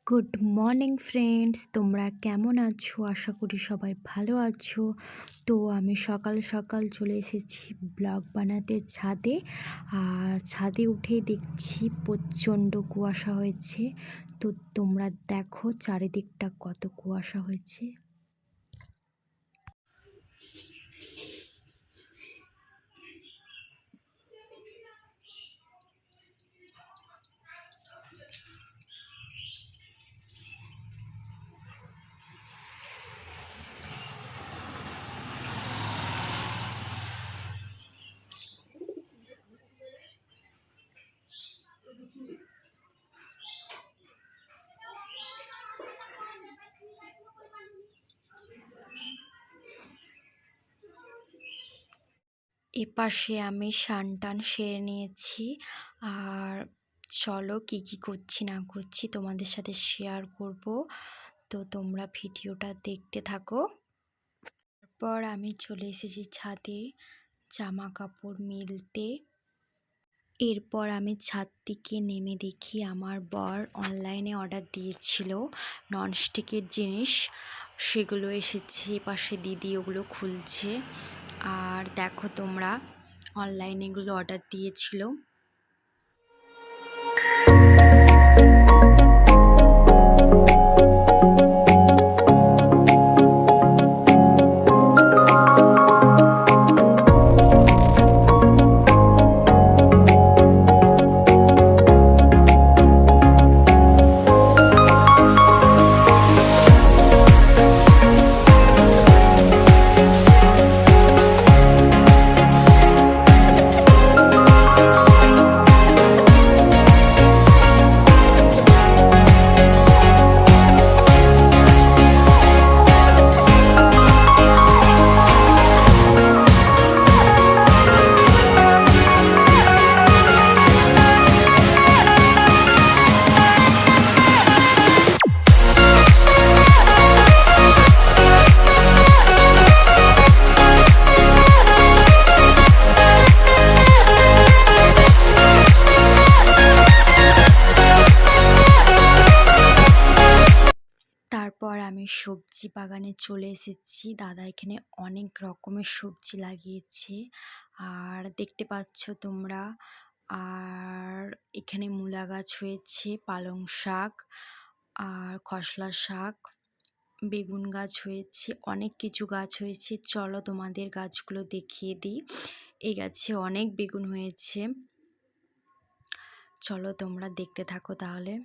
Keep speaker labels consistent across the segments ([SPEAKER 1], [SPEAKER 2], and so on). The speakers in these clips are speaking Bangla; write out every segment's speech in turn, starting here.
[SPEAKER 1] গুড মর্নিং ফ্রেন্ডস, তোমরা কেমন আছো? আশা করি সবাই ভালো আছো। তো আমি সকাল সকাল চলে এসেছি ব্লগ বানাতে ছাদে। আর ছাদে উঠে দেখছি প্রচণ্ড কুয়াশা হয়েছে। তো তোমরা দেখো চারিদিকটা কত কুয়াশা হয়েছে। এপাশে আমি স্নান সেরে নিয়েছি। আর চলো কি কি করছি না করছি তোমাদের সাথে শেয়ার করব। তো তোমরা ভিডিওটা দেখতে থাকো। তারপর আমি চলে এসেছি ছাদে জামা কাপড় মেলতে। এরপর আমি ছাদ থেকে নেমে দেখি আমার বর অনলাইনে অর্ডার দিয়েছিল ননস্টিকের জিনিস, সেগুলো এসেছে। পাশে দিদি ওগুলো খুলছে। আর দেখো তোমরা অনলাইনে এগুলো অর্ডার দিয়েছিল। তারপর আমি সবজি বাগানে চলে এসেছি। দাদা এখানে অনেক রকমের সবজি লাগিয়েছে, আর দেখতে পাচ্ছ তোমরা। আর এখানে মূলা গাছ হয়েছে, পালং শাক আর খসলা শাক, বেগুন গাছ হয়েছে, অনেক কিছু গাছ হয়েছে। চলো তোমাদের গাছগুলো দেখিয়ে দিই। এই গাছে অনেক বেগুন হয়েছে, চলো তোমরা দেখতে থাকো তাহলে।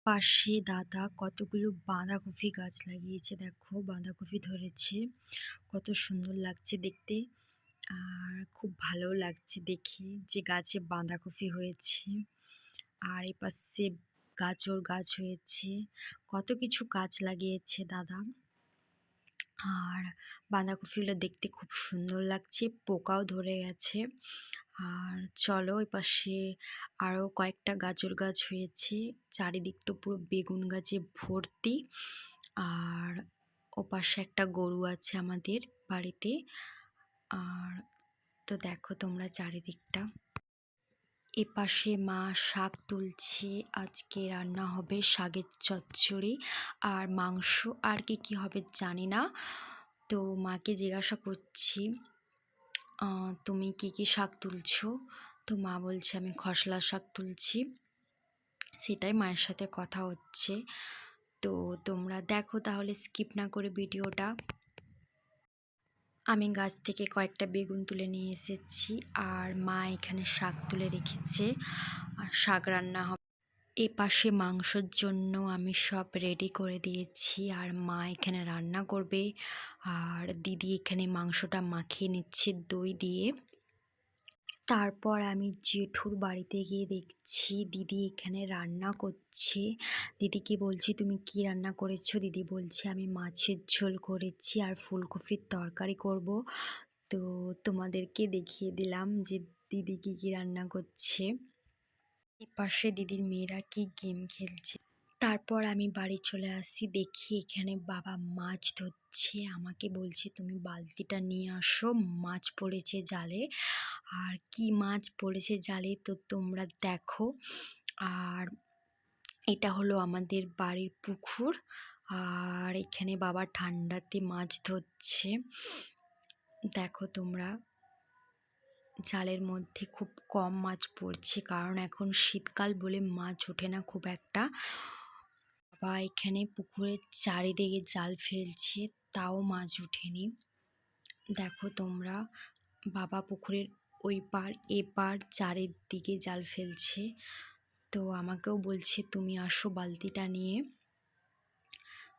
[SPEAKER 1] পাশে দাদা কতগুলো বাঁধাকপি গাছ লাগিয়েছে, দেখো বাঁধাকপি ধরেছে, কত সুন্দর লাগছে দেখতে। আর খুব ভালো লাগছে দেখে যে গাছে বাঁধাকপি হয়েছে। আর এপাশে গাজর গাছ হয়েছে, কত কিছু গাছ লাগিয়েছে দাদা। আর বাঁধাকপিগুলো দেখতে খুব সুন্দর লাগছে, পোকাও ধরে গেছে। আর চলো ওই পাশে আরও কয়েকটা গাজর গাছ হয়েছে, চারিদিকটা পুরো বেগুন গাছে ভর্তি। আর ও পাশে একটা গরু আছে আমাদের বাড়িতে। আর তো দেখো তোমরা চারিদিকটা। এপাশে মা শাক তুলছে, আজকে রান্না হবে শাকের চচ্চড়ি আর মাংস, আর কি কি হবে জানি না। তো মাকে জিজ্ঞাসা করছি তুমি কি কি শাক তুলছো? তো মা বলছে আমি খসলা শাক তুলছি। সেটাই মায়ের সাথে কথা হচ্ছে। তো তোমরা দেখো তাহলে, স্কিপ না করে ভিডিওটা। আমি গাছ থেকে কয়েকটা বেগুন তুলে নিয়ে এসেছি, আর মা এখানে শাক তুলে রেখেছে, আর শাক রান্না হবে। এ পাশে মাংসর জন্য আমি সব রেডি করে দিয়েছি, আর মা এখানে রান্না করবে। আর দিদি এখানে মাংসটা মাখিয়ে নিচ্ছে দই দিয়ে। তারপর আমি জেঠুর বাড়িতে গিয়ে দেখছি দিদি এখানে রান্না করছে। দিদিকে বলছি, তুমি কি রান্না করেছো? দিদি বলছে, আমি মাছের ঝোল করেছি আর ফুলকপির তরকারি করব। তো তোমাদেরকে দেখিয়ে দিলাম যে দিদি কি কি রান্না করছে। এপাশে দিদির মেয়েরা কি গেম খেলছে। তারপর আমি বাড়ি চলে আসি, দেখি এখানে বাবা মাছ ধরছে। আমাকে বলছে, তুমি বালতিটা নিয়ে আসো, মাছ পড়েছে জালে। আর কি মাছ পড়েছে জালে তো তোমরা দেখো। আর এটা হলো আমাদের বাড়ির পুকুর। আর এখানে বাবা ঠান্ডাতে মাছ ধরছে, দেখো তোমরা। জালের মধ্যে খুব কম মাছ পড়ছে, কারণ এখন শীতকাল বলে মাছ ওঠে না খুব একটা। বাবা এখানে পুকুরের চারিদিকে জাল ফেলছে, তাও মাছ ওঠেনি, দেখো তোমরা। বাবা পুকুরের ওই পার এপার চারিদিকে জাল ফেলছে। তো আমাকেও বলছে, তুমি আসো বালতিটা নিয়ে।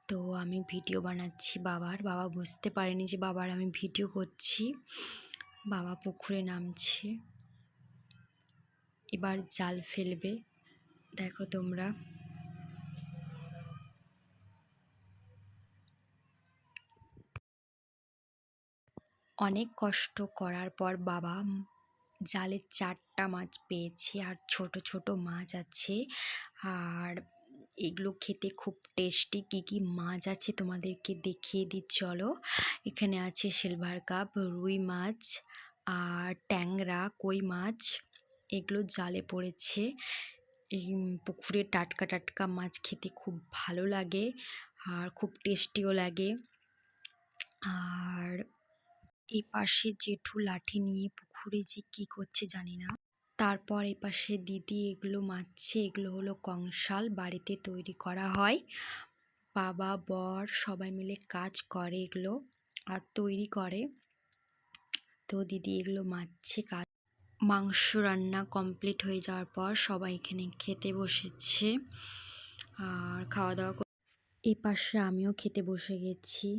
[SPEAKER 1] তো আমি ভিডিও বানাচ্ছি বাবার। বাবা বুঝতে পারেনি যে বাবার আমি ভিডিও করছি। বাবা পুকুরে নামছে, এবার জাল ফেলবে, দেখো তোমরা। অনেক কষ্ট করার পর বাবা জালে 4টা মাছ পেয়েছে, আর ছোট ছোট মাছ আছে। আর এগুলো খেতে খুব টেস্টি। কি কি মাছ আছে তোমাদেরকে দেখিয়ে দিই, চলো। এখানে আছে সিলভার কাপ, রুই মাছ, আর ট্যাংরা, কই মাছ, এগুলো জালে পড়েছে। এই পুকুরে টাটকা টাটকা মাছ খেতে খুব ভালো লাগে, আর খুব টেস্টিও লাগে। আর এই পাশে জেঠু লাঠি নিয়ে পুকুরে যে কি করছে জানি না। তারপর এই পাশে দিদি এগুলো মাছছে, এগুলো হলো কংসাল, বাড়িতে তৈরি করা হয়। বাবা বর সবাই মিলে কাজ করে এগুলো আর তৈরি করে। তো দিদি এগুলো মাছছে। মাংস রান্না কমপ্লিট হয়ে যাওয়ার পর সবাই এখানে খেতে বসেছে আর খাওয়া দাওয়া। এই পাশে আমিও খেতে বসে গেছি,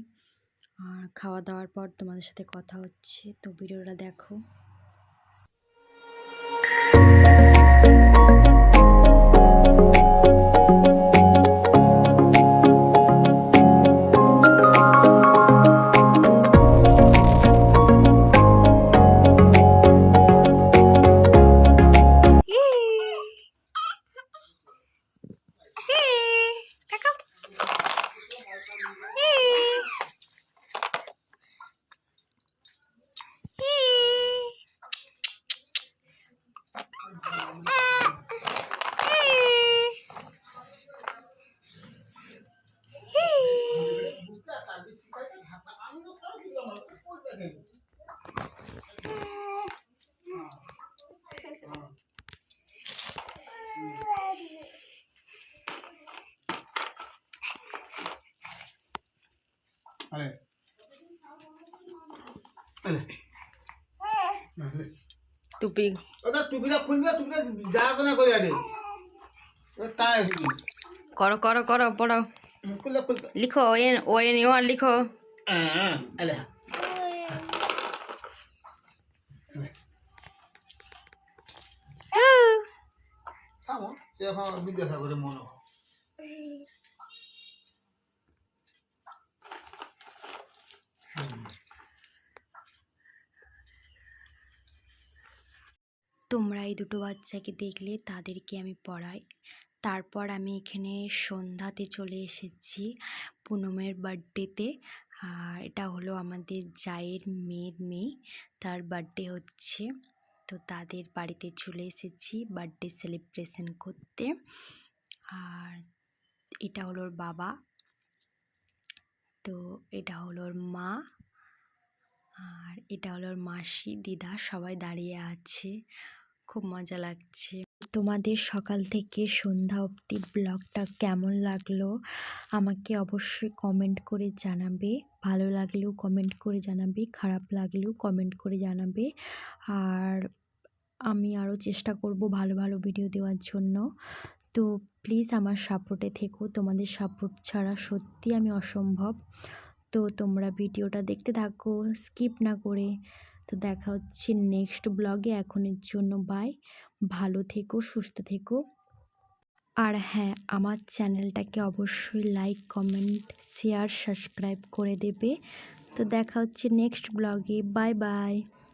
[SPEAKER 1] আর খাওয়া দাওয়ার পর তোমাদের সাথে কথা হচ্ছে, তো ভিডিওটা দেখো। টুপি ওটা টুপিটা খুলবে, টুপিটা যা না করে আরে টাই করো করো করো, পড়ো, লিখো, ও এন ইউ আর লিখো। আলে থামো, এখন বিদ্যাসাগরের মনে হয়। তোমরা এই দুটো বাচ্চাকে দেখলে, তাদেরকে আমি পড়াই। তারপর আমি এখানে সন্ধ্যাতে চলে এসেছি পুনমের বার্থডেতে। আর এটা হলো আমাদের জায়ের মেয়ের মেয়ে, তার বার্থডে হচ্ছে। তো তাদের বাড়িতে চলে এসেছি বার্থডে সেলিব্রেশন করতে। আর এটা হলো ওর বাবা, তো এটা হলো ওর মা, আর এটা হলো ওর মাসি, দিদা, সবাই দাঁড়িয়ে আছে, খুব মজা লাগছে। তোমাদের সকাল থেকে সন্ধ্যা অবধি ব্লগটা কেমন লাগলো আমাকে অবশ্যই কমেন্ট করে জানাবে। ভালো লাগলেও কমেন্ট করে জানাবে, খারাপ লাগলেও কমেন্ট করে জানাবে। আর আমি আরও চেষ্টা করব ভালো ভালো ভিডিও দেওয়ার জন্য। তো প্লিজ আমার সাপোর্টে থেকো, তোমাদের সাপোর্ট ছাড়া সত্যি আমি অসম্ভব। তো তোমরা ভিডিওটা দেখতে থাকো স্কিপ না করে। তো দেখা হচ্ছে নেক্সট ব্লগে। এখনের জন্য বাই। ভালো থেকো, সুস্থ থেকো। আর হ্যাঁ, আমার চ্যানেলটাকে অবশ্যই লাইক, কমেন্ট, শেয়ার, সাবস্ক্রাইব করে দেবে। তো দেখা হচ্ছে নেক্সট ব্লগে। Bye bye.